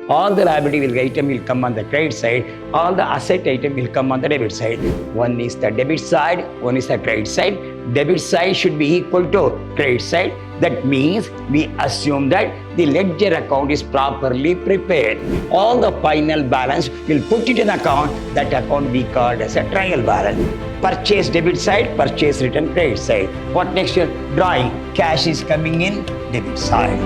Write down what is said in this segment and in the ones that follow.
All the liability item will come on the credit side, all the asset item will come on the debit side. One is the debit side, one is the credit side. Debit side should be equal to credit side. That means we assume that the ledger account is properly prepared. All the final balance will put it in account. That account we called as a trial balance. Purchase debit side, purchase return credit side. What next? Drawing. Cash is coming in debit side.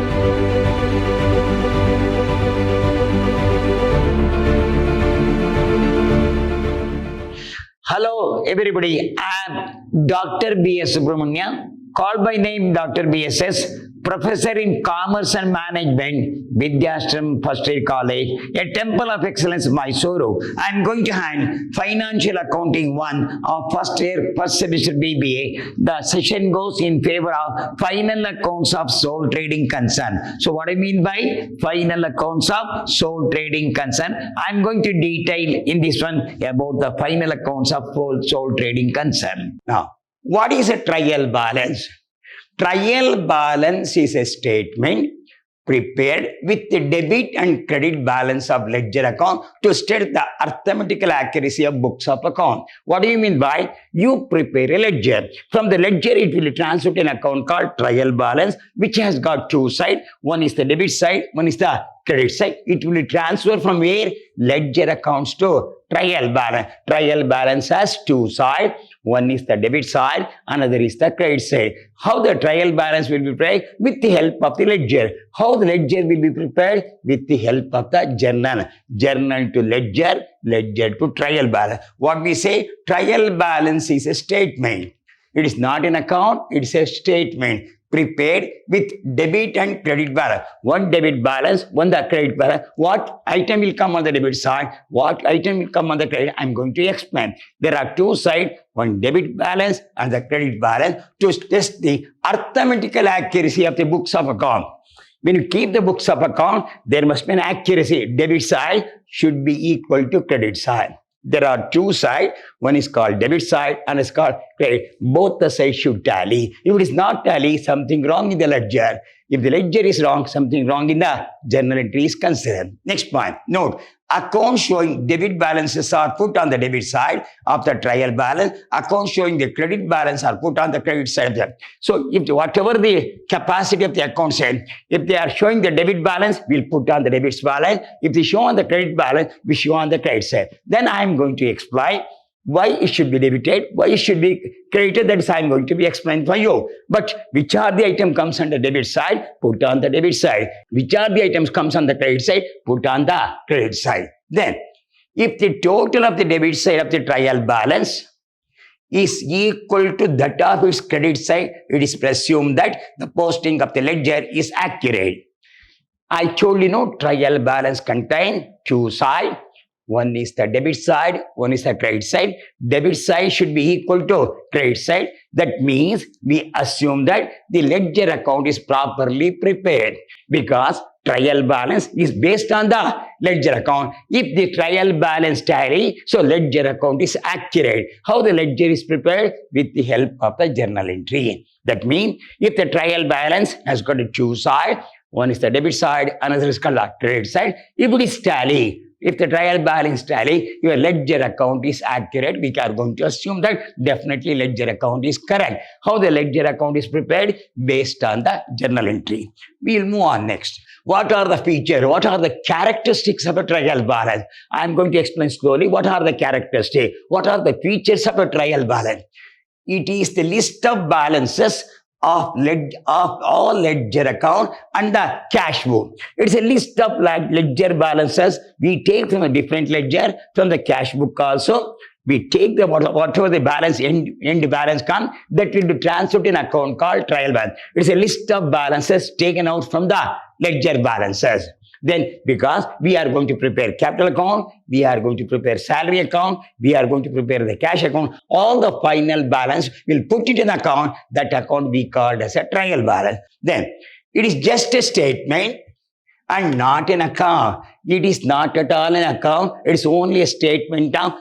Hello everybody, I am Dr. B.S. Subramania, called by name Dr. B.S.S., Professor in Commerce and Management, Vidyashram First Year College, a Temple of Excellence, Mysuru. I am going to hand Financial Accounting 1 of first year, first semester BBA. The session goes in favor of Final Accounts of Sole Trading Concern. So what I mean by Final Accounts of Sole Trading Concern, I am going to detail in this one about the Final Accounts of Sole Trading Concern. Now, what is a trial balance? Trial balance is a statement prepared with the debit and credit balance of ledger account to state the arithmetical accuracy of books of account. What do you mean by? You prepare a ledger. From the ledger, it will transfer to an account called trial balance, which has got two sides. One is the debit side, one is the credit side. It will transfer from where? Ledger accounts to trial balance. Trial balance has two sides. One is the debit side, another is the credit side. How the trial balance will be prepared? With the help of the ledger. How the ledger will be prepared? With the help of the journal. Journal to ledger, ledger to trial balance. What we say? Trial balance is a statement. It is not an account, it is a statement prepared with debit and credit balance. One debit balance, one the credit balance. What item will come on the debit side? What item will come on the credit? I am going to explain. There are two sides, one debit balance and the credit balance to test the arithmetical accuracy of the books of account. When you keep the books of account, there must be an accuracy. Debit side should be equal to credit side. There are two sides. One is called debit side and is called credit. Both the sides should tally. If it is not tally, something wrong in the ledger. If the ledger is wrong, something wrong in the journal entry is considered. Next point. Note, accounts showing debit balances are put on the debit side of the trial balance. Accounts showing the credit balance are put on the credit side. So, if whatever the capacity of the account said, if they are showing the debit balance, we'll put on the debit balance. If they show on the credit balance, we show on the credit side. Then I am going to explain why it should be debited, why it should be credited. That is I am going to be explained for you. But which are the item comes on the debit side, put on the debit side. Which are the items comes on the credit side, put on the credit side. Then, if the total of the debit side of the trial balance is equal to that of its credit side, it is presumed that the posting of the ledger is accurate. I told you, trial balance contain two sides. One is the debit side, one is the credit side. Debit side should be equal to credit side. That means we assume that the ledger account is properly prepared because trial balance is based on the ledger account. If the trial balance tally, so ledger account is accurate. How the ledger is prepared? With the help of the journal entry. That means if the trial balance has got two sides, one is the debit side, another is called the credit side. If it is tally, if the trial balance tally, your ledger account is accurate, we are going to assume that definitely ledger account is correct. How the ledger account is prepared? Based on the journal entry. We will move on next. What are the features? What are the characteristics of a trial balance? I am going to explain slowly. What are the characteristics? What are the features of a trial balance? It is the list of balances of all ledger account and the cash book. It's a list of ledger balances we take from a different ledger, from the cash book also. We take the whatever the balance, end balance come, that will be transferred in an account called trial balance. It's a list of balances taken out from the ledger balances. Then, because we are going to prepare capital account, we are going to prepare salary account, we are going to prepare the cash account, all the final balance, we'll put it in account. That account we called as a trial balance. Then, it is just a statement and not an account. It is not at all an account. It is only a statement of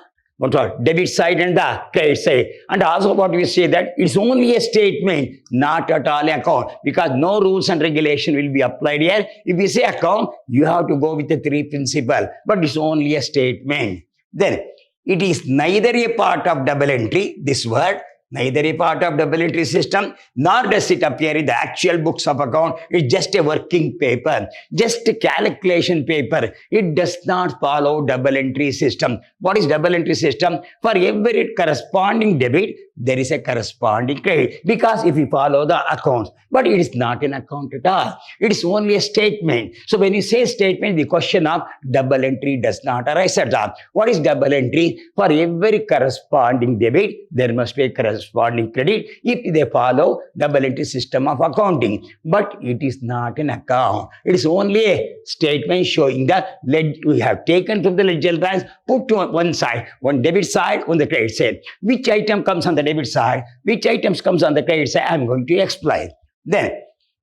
debit side and the credit side. And also what we say that it's only a statement, not at all account, because no rules and regulation will be applied here. If we say account, you have to go with the three principle, but it's only a statement. Then it is neither a part of double entry, this word, neither a part of double entry system, nor does it appear in the actual books of account. It's just a working paper, just a calculation paper. It does not follow double entry system. What is double entry system? For every corresponding debit, there is a corresponding credit, because if you follow the accounts, but it is not an account at all. It is only a statement. So when you say statement, the question of double entry does not arise at all. What is double entry? For every corresponding debit, there must be a corresponding credit if they follow double entry system of accounting. But it is not an account. It is only a statement showing that we have taken from the ledger balance, put to one side, one debit side, on the credit side. Which item comes on the debit side, which items comes on the credit side, I am going to explain. Then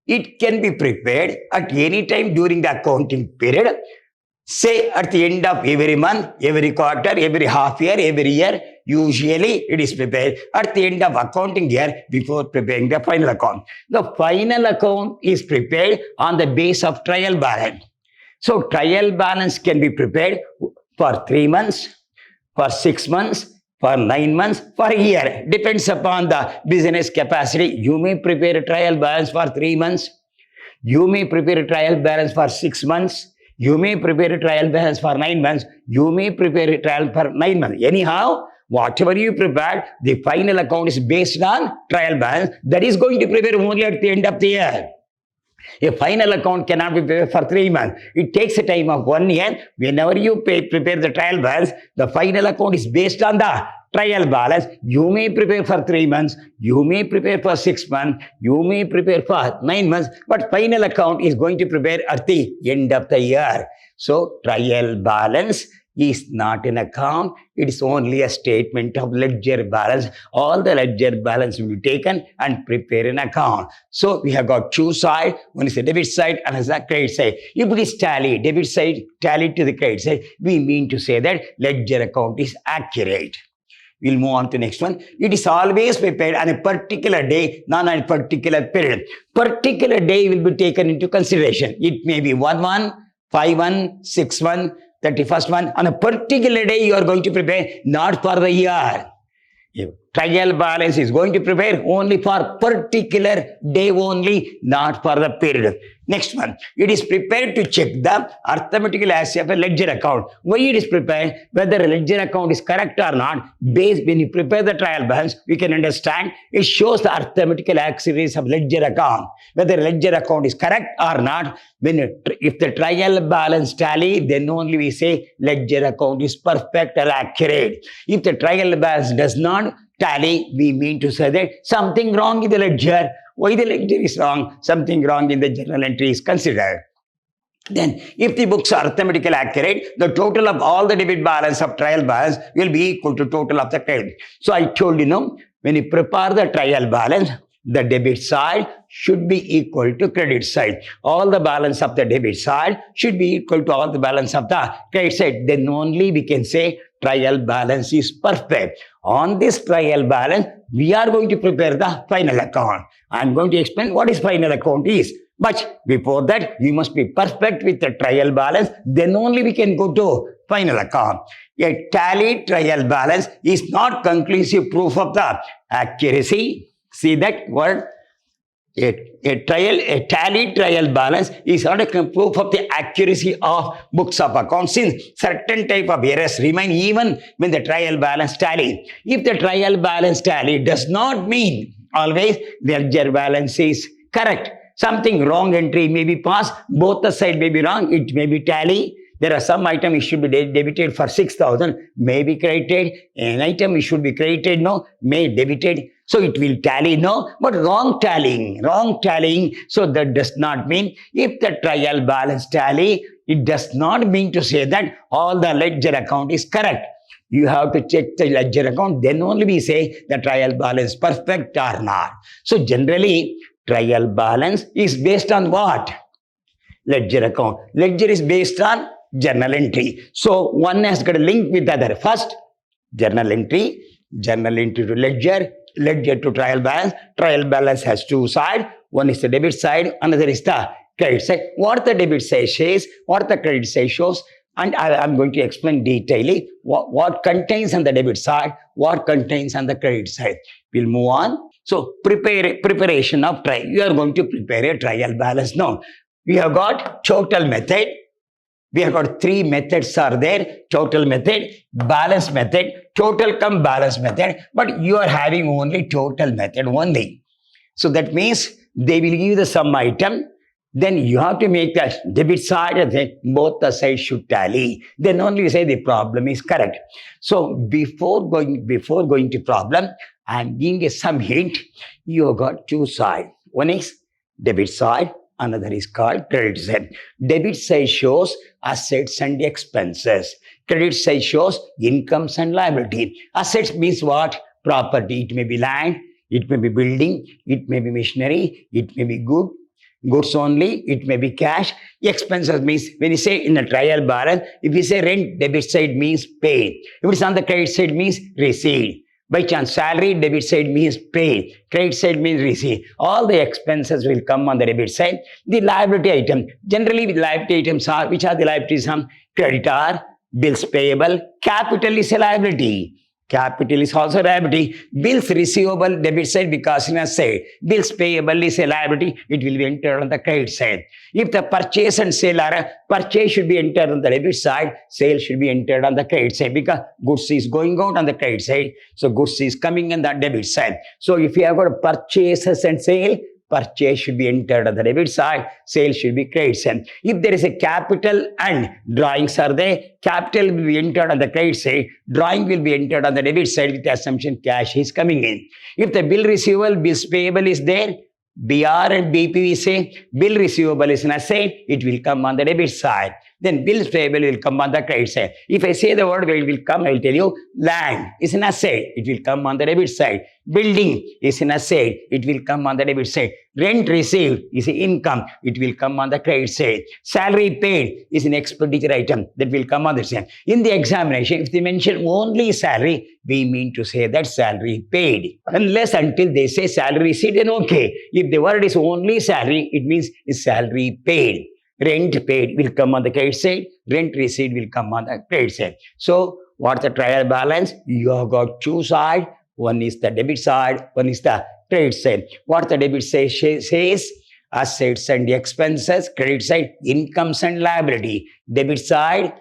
it can be prepared at any time during the accounting period, say at the end of every month, every quarter, every half year, every year. Usually it is prepared at the end of accounting year before preparing the final account. The final account is prepared on the base of trial balance. So trial balance can be prepared for 3 months, for 6 months, for 9 months, for a year. Depends upon the business capacity. You may prepare a trial balance for 3 months. You may prepare a trial balance for 6 months. You may prepare a trial balance for 9 months. You may prepare a trial for 9 months. Anyhow, whatever you prepared, the final account is based on trial balance. That is going to prepare only at the end of the year. A final account cannot be prepared for 3 months. It takes a time of 1 year. Whenever you prepare the trial balance, the final account is based on the trial balance. You may prepare for 3 months. You may prepare for 6 months. You may prepare for 9 months. But final account is going to prepare at the end of the year. So trial balance is not an account. It is only a statement of ledger balance. All the ledger balance will be taken and prepare an account. So we have got two sides. One is the debit side and another credit side. If it is tally, debit side tally to the credit side, we mean to say that ledger account is accurate. We'll move on to the next one. It is always prepared on a particular day, not on a particular period. Particular day will be taken into consideration. It may be 1/1, 5/1, 6/1, 31st one. On a particular day, you are going to prepare, not for the year. Trial balance is going to prepare only for particular day only, not for the period. Next one, it is prepared to check the arithmetical accuracy of a ledger account. Why it is prepared? Whether a ledger account is correct or not, based when you prepare the trial balance, we can understand it shows the arithmetical accuracy of ledger account. Whether a ledger account is correct or not, if the trial balance tally, then only we say ledger account is perfect or accurate. If the trial balance does not tally, we mean to say that something wrong in the ledger. Why the ledger is wrong? Something wrong in the journal entry is considered. Then, if the books are arithmetically accurate, the total of all the debit balance of trial balance will be equal to total of the credit. So I told you, when you prepare the trial balance, the debit side should be equal to credit side. All the balance of the debit side should be equal to all the balance of the credit side. Then only we can say trial balance is perfect. On this trial balance, we are going to prepare the final account. I am going to explain what is final account is. But before that, we must be perfect with the trial balance. Then only we can go to final account. A tally trial balance is not conclusive proof of the accuracy. See that word? A tally trial balance is not a proof of the accuracy of books of accounts, since certain type of errors remain even when the trial balance tally. If the trial balance tally does not mean always the ledger balance is correct. Something wrong entry may be passed, both the side may be wrong, it may be tally. There are some item it should be debited for 6,000, may be credited. An item it should be credited, no, may debited. So it will tally, no, but wrong tallying. So that does not mean if the trial balance tally, it does not mean to say that all the ledger account is correct. You have to check the ledger account, then only we say the trial balance perfect or not. So generally, trial balance is based on what? Ledger account. Ledger is based on journal entry. So one has got a link with the other. First, journal entry to ledger, ledger to trial balance has two sides. One is the debit side, another is the credit side. What the debit side says, what the credit side shows, and I'm going to explain detailedly what contains on the debit side, what contains on the credit side. We'll move on. So preparation of trial. You are going to prepare a trial balance now. We have got total method. We have got three methods are there. Total method, balance method, total come balance method. But you are having only total method only. So that means they will give you the sum item. Then you have to make that debit side and then both the sides should tally. Then only you say the problem is correct. So before going to problem, I'm giving some hint. You have got two sides. One is debit side, another is called credit side. Debit side shows assets and expenses. Credit side shows incomes and liability. Assets means what? Property. It may be land, it may be building, it may be machinery, it may be goods only, it may be cash. Expenses means when you say in a trial balance, if you say rent, debit side means paid. If it's on the credit side means received. By chance, salary, debit side means paid. Credit side means received. All the expenses will come on the debit side. The liability item. Generally, the liability items are, which are the liabilities? Creditor, bills payable, capital is a liability. Capital is also liability. Bills receivable, debit side, because in a side. Bills payable is a liability. It will be entered on the credit side. If the purchase and sale are, purchase should be entered on the debit side. Sale should be entered on the credit side because goods is going out on the credit side. So goods is coming on the debit side. So if you have got purchases and sale, purchase should be entered on the debit side, sale should be credit side. If there is a capital and drawings are there, capital will be entered on the credit side, drawing will be entered on the debit side with the assumption cash is coming in. If the bill receivable, bills payable is there, BR and BP we say, bill receivable is an asset, it will come on the debit side. Then bills payable will come on the credit side. If I say the word where it will come, I will tell you land is an asset, it will come on the debit side. Building is an asset, it will come on the debit side. Rent received is an income, it will come on the credit side. Salary paid is an expenditure item that will come on the side. In the examination, if they mention only salary, we mean to say that salary paid. Unless until they say salary received, then okay. If the word is only salary, it means is salary paid. Rent paid will come on the credit side. Rent received will come on the credit side. So, what's the trial balance? You have got two sides. One is the debit side, one is the credit side. What the debit side says? Assets and expenses. Credit side, incomes and liability. Debit side,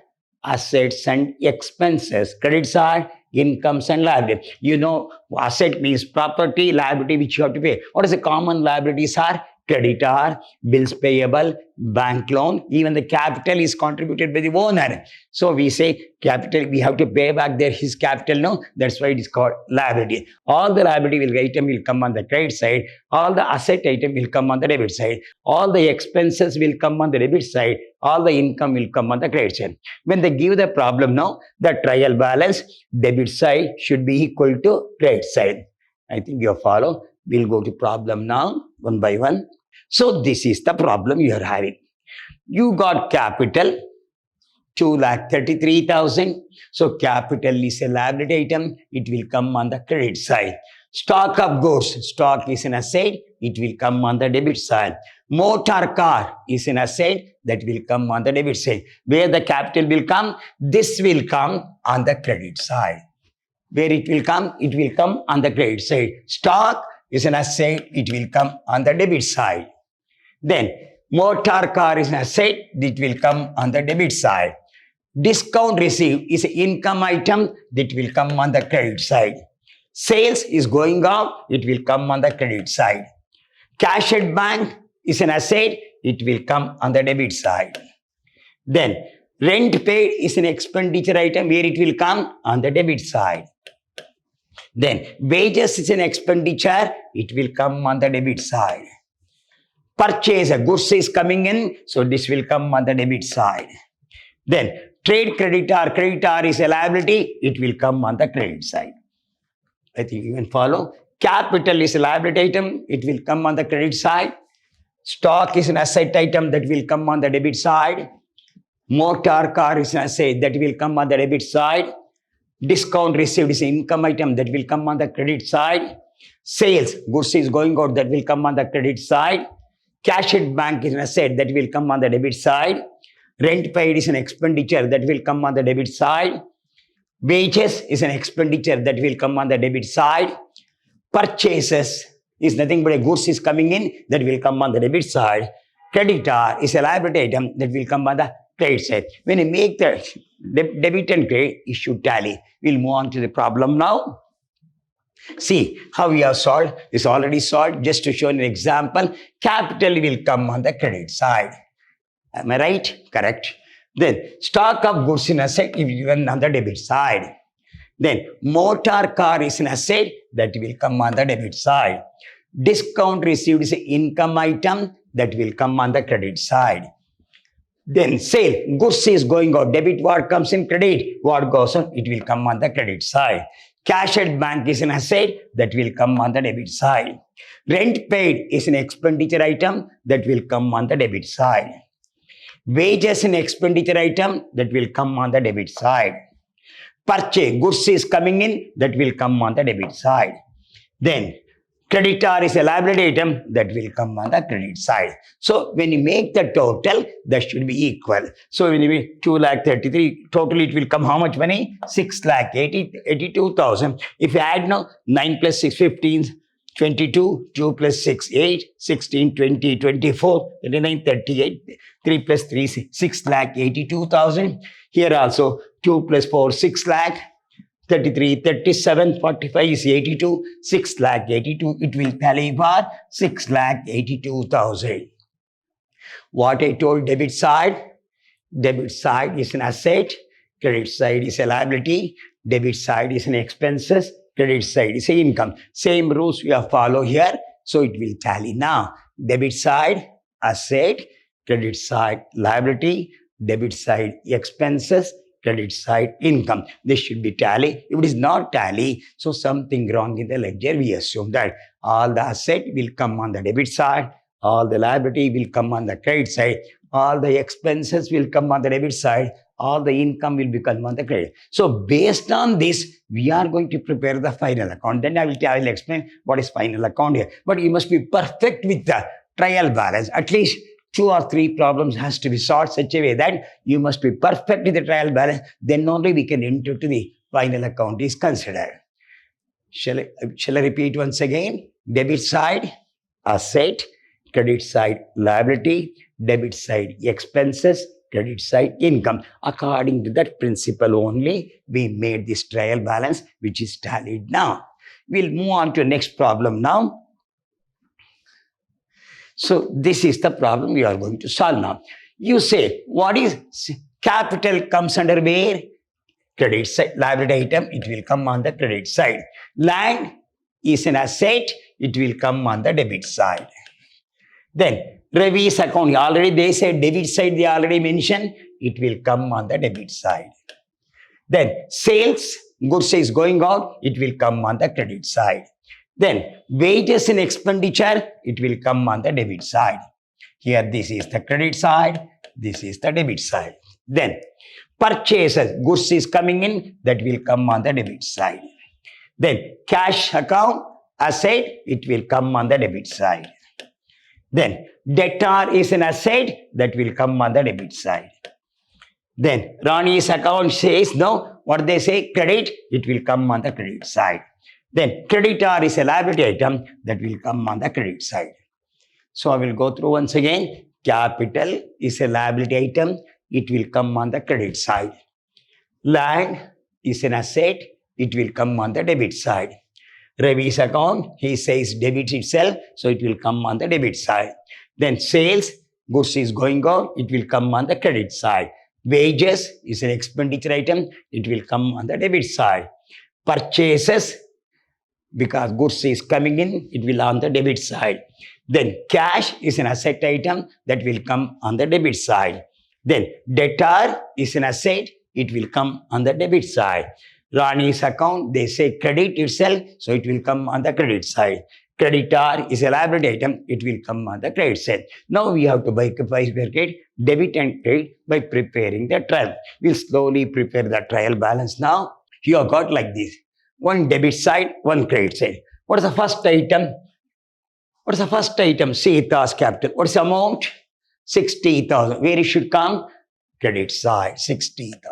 assets and expenses. Credit side, incomes and liability. You know, asset means property, liability which you have to pay. What is the common liabilities are? Creditor, bills payable, bank loan, even the capital is contributed by the owner. So we say capital, we have to pay back his capital, no? That's why it is called liability. All the liability item will come on the credit side. All the asset item will come on the debit side. All the expenses will come on the debit side. All the income will come on the credit side. When they give the problem now, the trial balance, debit side should be equal to credit side. I think you follow. We'll go to problem now, one by one. So this is the problem you are having. You got capital, 2,33,000. So capital is a liability item. It will come on the credit side. Stock of goods, stock is an asset. It will come on the debit side. Motor car is an asset that will come on the debit side. Where the capital will come, this will come on the credit side. Where it will come on the credit side. Stock is an asset, it will come on the debit side. Then, motor car is an asset, it will come on the debit side. Discount received is an income item that will come on the credit side. Sales is going up, it will come on the credit side. Cash at bank is an asset, it will come on the debit side. Then, rent paid is an expenditure item where it will come on the debit side. Then, wages is an expenditure, it will come on the debit side. Purchase, a goods is coming in, so this will come on the debit side. Then, trade creditor is a liability, it will come on the credit side. I think you can follow. Capital is a liability item, it will come on the credit side. Stock is an asset item that will come on the debit side. Motor car is an asset that will come on the debit side. Discount received is an income item that will come on the credit side. Sales, goods is going out, that will come on the credit side. Cash at bank is an asset that will come on the debit side. Rent paid is an expenditure that will come on the debit side. Wages is an expenditure that will come on the debit side. Purchases is nothing but a goods is coming in that will come on the debit side. Creditor is a liability item that will come on the credit side. When you make the debit and credit, it should tally. We'll move on to the problem now. See how we have solved. It's already solved. Just to show an example, capital will come on the credit side. Am I right? Correct. Then stock of goods in asset is given on the debit side. Then motor car is an asset that will come on the debit side. Discount received is an income item that will come on the credit side. Then sale, goods is going out. Debit what comes in, credit what goes on, it will come on the credit side. Cash at bank is an asset that will come on the debit side. Rent paid is an expenditure item that will come on the debit side. Wages an expenditure item that will come on the debit side. Purchase, goods is coming in that will come on the debit side. Then creditor is a liability item that will come on the credit side. So when you make the total, that should be equal. So when you make 2,33,000, total it will come how much money? 6,82,000. If you add now 9 plus 6, 15, 22, 2 plus 6, 8, 16, 20, 24, 29, 38, 3 plus 3, 6,82,000. Here also 2 plus 4, 6 lakh. 33, 37, 45 is 82, 6 lakh 82. It will tally for 6 lakh 82,000. What I told, debit side is an asset, credit side is a liability, debit side is an expenses, credit side is an income. Same rules we have follow here, so it will tally now. Debit side, asset, credit side, liability, debit side, expenses, credit side, income. This should be tally. If it is not tally, so something wrong in the ledger. We assume that all the asset will come on the debit side, all the liability will come on the credit side, all the expenses will come on the debit side, all the income will become on the credit. So based on this, we are going to prepare the final account. Then I will explain what is final account here. But you must be perfect with the trial balance. At least 2 or 3 problems has to be solved such a way that you must be perfect with the trial balance. Then only we can enter to the final account is considered. Shall I repeat once again? Debit side, asset, credit side, liability, debit side, expenses, credit side, income. According to that principle only, we made this trial balance, which is tallied now. We'll move on to the next problem now. So this is the problem we are going to solve now. You say, what is capital comes under where? Credit side, liability item, it will come on the credit side. Land is an asset, it will come on the debit side. Then Ravi's account, already they said debit side, they already mentioned, it will come on the debit side. Then sales, goods is going out, it will come on the credit side. Then wages and expenditure, it will come on the debit side. Here this is the credit side, this is the debit side. Then purchases, goods is coming in, that will come on the debit side. Then cash account, asset, it will come on the debit side. Then debtor is an asset, that will come on the debit side. Then Rani's account says no, what they say, credit, it will come on the credit side. Then creditor is a liability item that will come on the credit side. So I will go through once again. Capital is a liability item. It will come on the credit side. Land is an asset. It will come on the debit side. Ravi's account, he says debit itself. So it will come on the debit side. Then sales, goods is going out. It will come on the credit side. Wages is an expenditure item. It will come on the debit side. Purchases, because goods is coming in, it will on the debit side. Then cash is an asset item that will come on the debit side. Then debtor is an asset, it will come on the debit side. Rani's account, they say credit itself, so it will come on the credit side. Creditor is a liability item, it will come on the credit side. Now we have to bifurcate debit and credit by preparing the trial. We'll slowly prepare the trial balance now. You have got like this. One debit side, one credit side. What is the first item? What is the first item? Sita's capital. What is the amount? 60,000. Where it should come? Credit side, 60,000.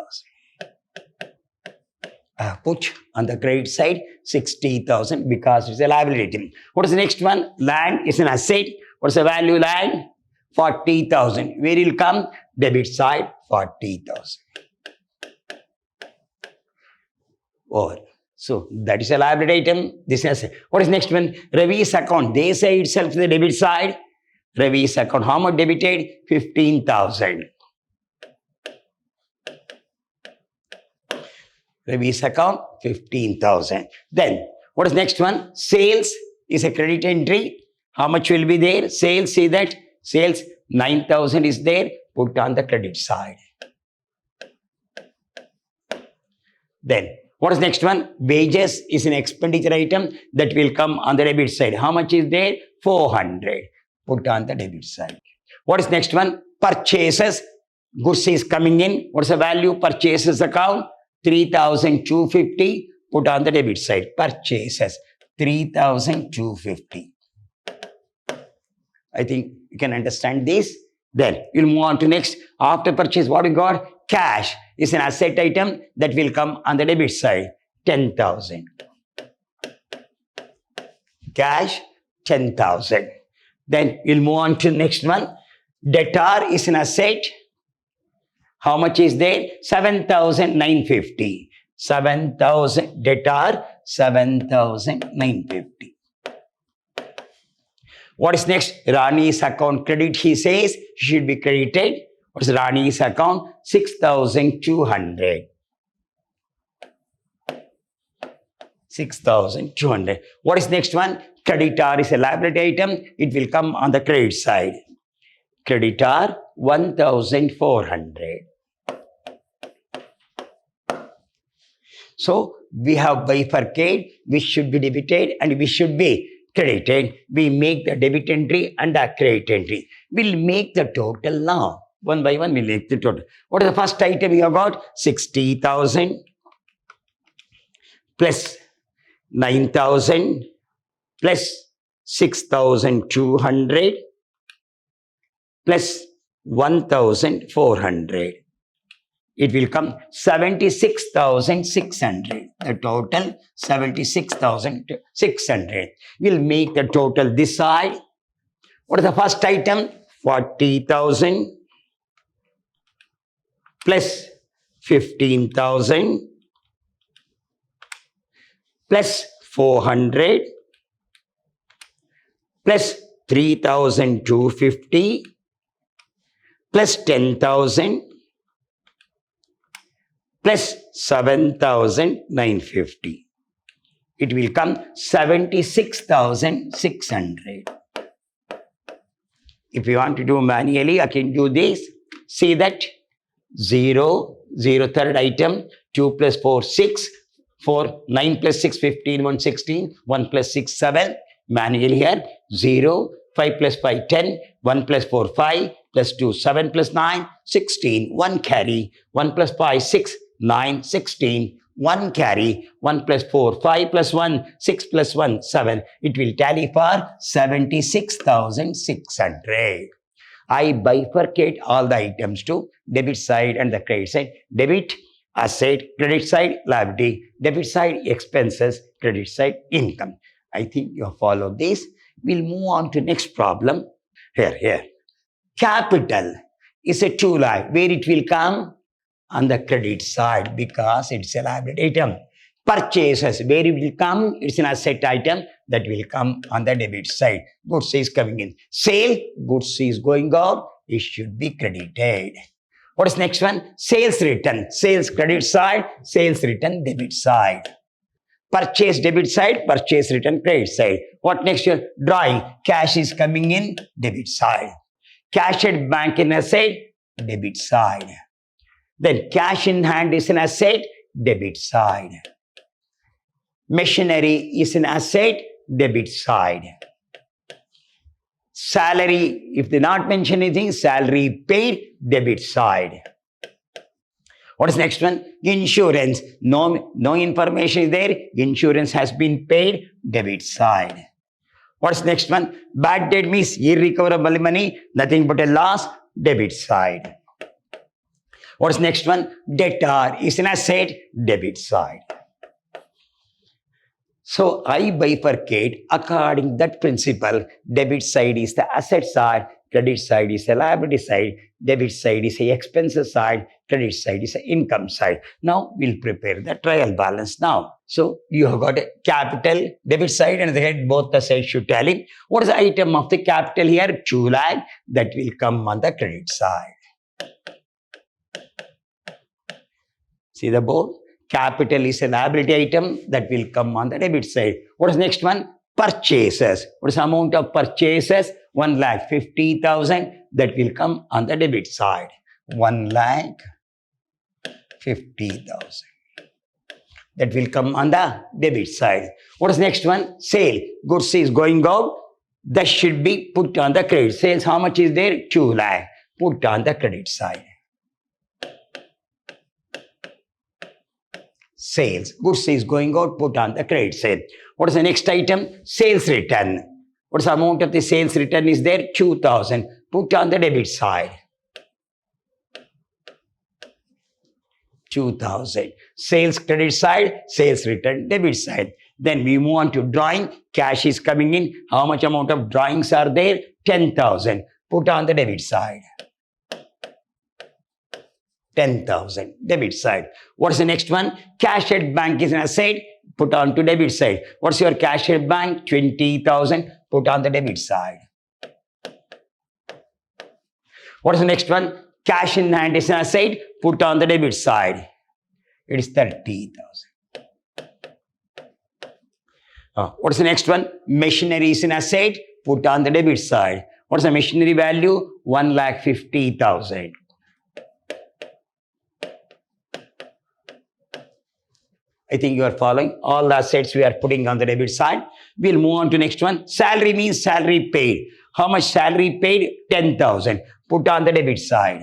Put on the credit side 60,000 because it's a liability. What is the next one? Land is an asset. What is the value land? 40,000. Where will come? Debit side 40,000. Over. So that is a liability item. This is asset. What is next one? Ravi's account. They say itself the debit side. Ravi's account. How much debited? 15,000. Ravi's account, 15,000. Then, what is next one? Sales is a credit entry. How much will be there? Sales, see that? Sales, 9,000 is there. Put on the credit side. Then, what is next one? Wages is an expenditure item that will come on the debit side. How much is there? 400. Put on the debit side. What is next one? Purchases. Goods is coming in. What is the value? Purchases account. 3,250, put on the debit side. Purchases, 3,250. I think you can understand this. Then we'll move on to next. After purchase, what we got? Cash is an asset item that will come on the debit side. 10,000. Cash, 10,000. Then we'll move on to next one. Debtor is an asset. How much is there? 7,950. 7,000 debtor, 7,950. What is next? Rani's account credit, he says, should be credited. What is Rani's account? 6,200. 6,200. What is next one? Creditor is a liability item. It will come on the credit side. Creditor, 1,400. So, we have bifurcated which should be debited and which should be credited. We make the debit entry and the credit entry. We'll make the total now. One by one, we'll make the total. What is the first item we have got? 60,000 plus 9,000 plus 6,200 plus 1,400. It will come 76,600. The total 76,600. We'll make the total this side. What is the first item? 40,000 plus 15,000 plus 400 plus 3,250 plus 10,000 plus 7,950. It will come 76,600. If you want to do manually, I can do this. See that 0, third item, 2 plus 4, 6, 4, 9 plus 6, 15, 1, 16, 1 plus 6, 7. Manually here, 0, 5 plus 5, 10, 1 plus 4, 5, plus 2, 7 plus 9, 16, 1 carry, 1 plus 5, 6, 9, 16, 1 carry, 1 plus 4, 5 plus 1, 6 plus 1, 7. It will tally for 76,600. I bifurcate all the items to debit side and the credit side. Debit, asset, credit side, liability, debit side, expenses, credit side, income. I think you have followed this. We'll move on to next problem. Here. Capital is a tool where it will come on the credit side because it's a liability item. Purchases, where it will come, it's an asset item that will come on the debit side. Goods is coming in. Sale, goods is going out, it should be credited. What is next one? Sales return. Sales credit side, sales return debit side. Purchase debit side, purchase return credit side. What next year? Drawing. Cash is coming in debit side. Cash at bank in asset, debit side. Then cash in hand is an asset, debit side. Machinery is an asset, debit side. Salary, if they not mention anything, salary paid, debit side. What is next one? Insurance. No information is there. Insurance has been paid. Debit side. What's next one? Bad debt means irrecoverable money, nothing but a loss, debit side. What's next one? Debtor is an asset, debit side. So I bifurcate according to that principle. Debit side is the asset side, credit side is the liability side, debit side is the expenses side, credit side is the income side. Now we'll prepare the trial balance now. So you have got a capital, debit side and the head, both the sides should tally. What is the item of the capital here? 2 lakh, that will come on the credit side. See the board? Capital is a liability item that will come on the debit side. What is next one? Purchases. What is the amount of purchases? 1,50,000, that will come on the debit side. 1,50,000. That will come on the debit side. What is next one? Sale. Goods is going out. That should be put on the credit. Sales, how much is there? 2 lakh. Put on the credit side. Sales. Goods is going out, put on the credit side. What is the next item? Sales return. What is the amount of the sales return is there? 2,000. Put on the debit side. 2,000. Sales credit side, sales return debit side. Then we move on to drawing. Cash is coming in. How much amount of drawings are there? 10,000. Put on the debit side. 10,000. Debit side. What is the next one? Cash at bank is an asset. Put on to debit side. What's your cash at bank? 20,000. Put on the debit side. What is the next one? Cash in hand is an asset. Put on the debit side. It is 30,000. What is the next one? Machinery is an asset. Put on the debit side. What is the machinery value? 1,50,000. I think you are following. All the assets we are putting on the debit side. We'll move on to next one. Salary means salary paid. How much salary paid? 10,000. Put on the debit side.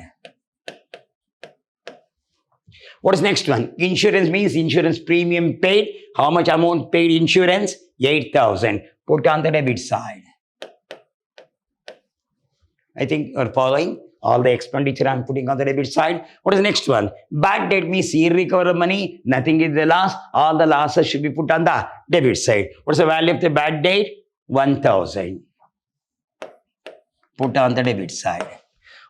What is next one? Insurance means insurance premium paid. How much amount paid insurance? 8,000. Put on the debit side. I think you are following. All the expenditure I'm putting on the debit side. What is the next one? Bad debt means irrecoverable money. Nothing is the loss. All the losses should be put on the debit side. What's the value of the bad debt? 1,000. Put on the debit side.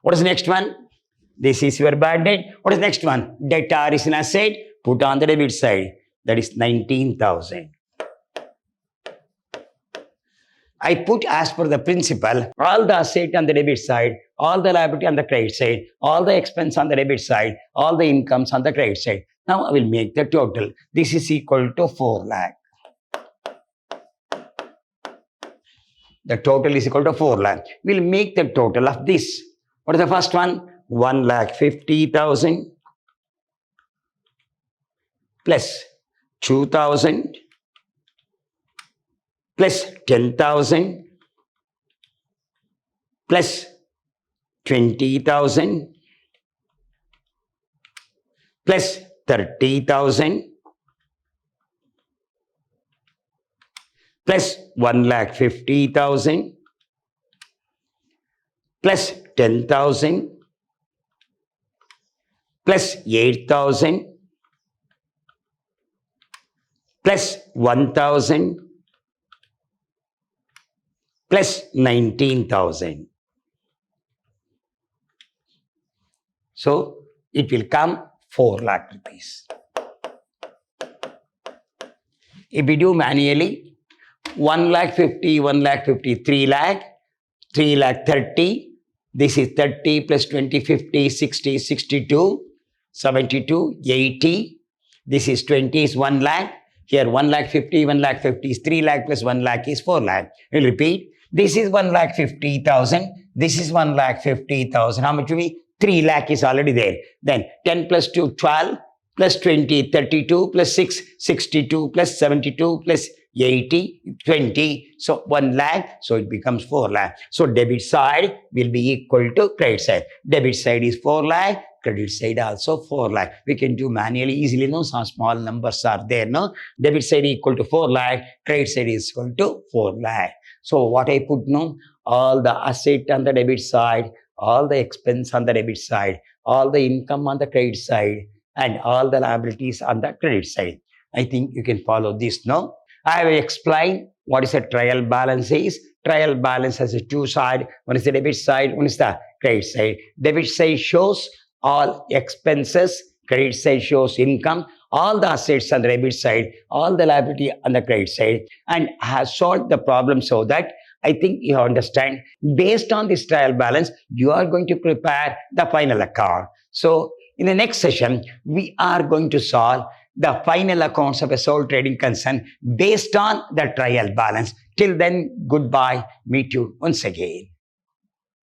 What is the next one? This is your bad debt. What is the next one? Debtor is an asset. Put on the debit side. That is 19,000. I put as per the principle, all the asset on the debit side, all the liability on the credit side, all the expense on the debit side, all the incomes on the credit side. Now I will make the total. This is equal to 4 lakh. The total is equal to 4 lakh. We'll make the total of this. What is the first one? 1,50,000 plus 2,000 plus 10,000 plus 20,000 plus 30,000 plus 1,50,000 plus 10,000 plus 8,000 plus 1,000 plus 19,000. So it will come 4 lakh rupees. If we do manually, 1,50,000, 1,50,000, 3 lakh, 3 lakh 30. This is 30 plus 20, 50, 60, 62, 72, 80. This is 20 is 1 lakh. Here 1,50,000, 1,50,000 is 3 lakh plus 1 lakh is 4 lakh. We'll repeat. This is 1,50,000. This is 1,50,000. How much will be? 3 lakh is already there. Then 10 plus 2, 12 plus 20, 32 plus 6, 62 plus 72 plus 80, 20. So 1 lakh. So it becomes 4 lakh. So debit side will be equal to credit side. Debit side is 4 lakh. credit side also 4 lakh. We can do manually easily, no? Some small numbers are there, no? Debit side equal to 4 lakh, credit side is equal to 4 lakh. So what I put, no? All the asset on the debit side, all the expense on the debit side, all the income on the credit side, and all the liabilities on the credit side. I think you can follow this, no? I have explained what is a trial balance is. Trial balance has a two side. One is the debit side, one is the credit side. Debit side shows all expenses, credit side shows income, all the assets on the debit side, all the liability on the credit side, and has solved the problem so that I think you understand. Based on this trial balance, you are going to prepare the final account. So in the next session, we are going to solve the final accounts of a sole trading concern based on the trial balance. Till then, goodbye. Meet you once again.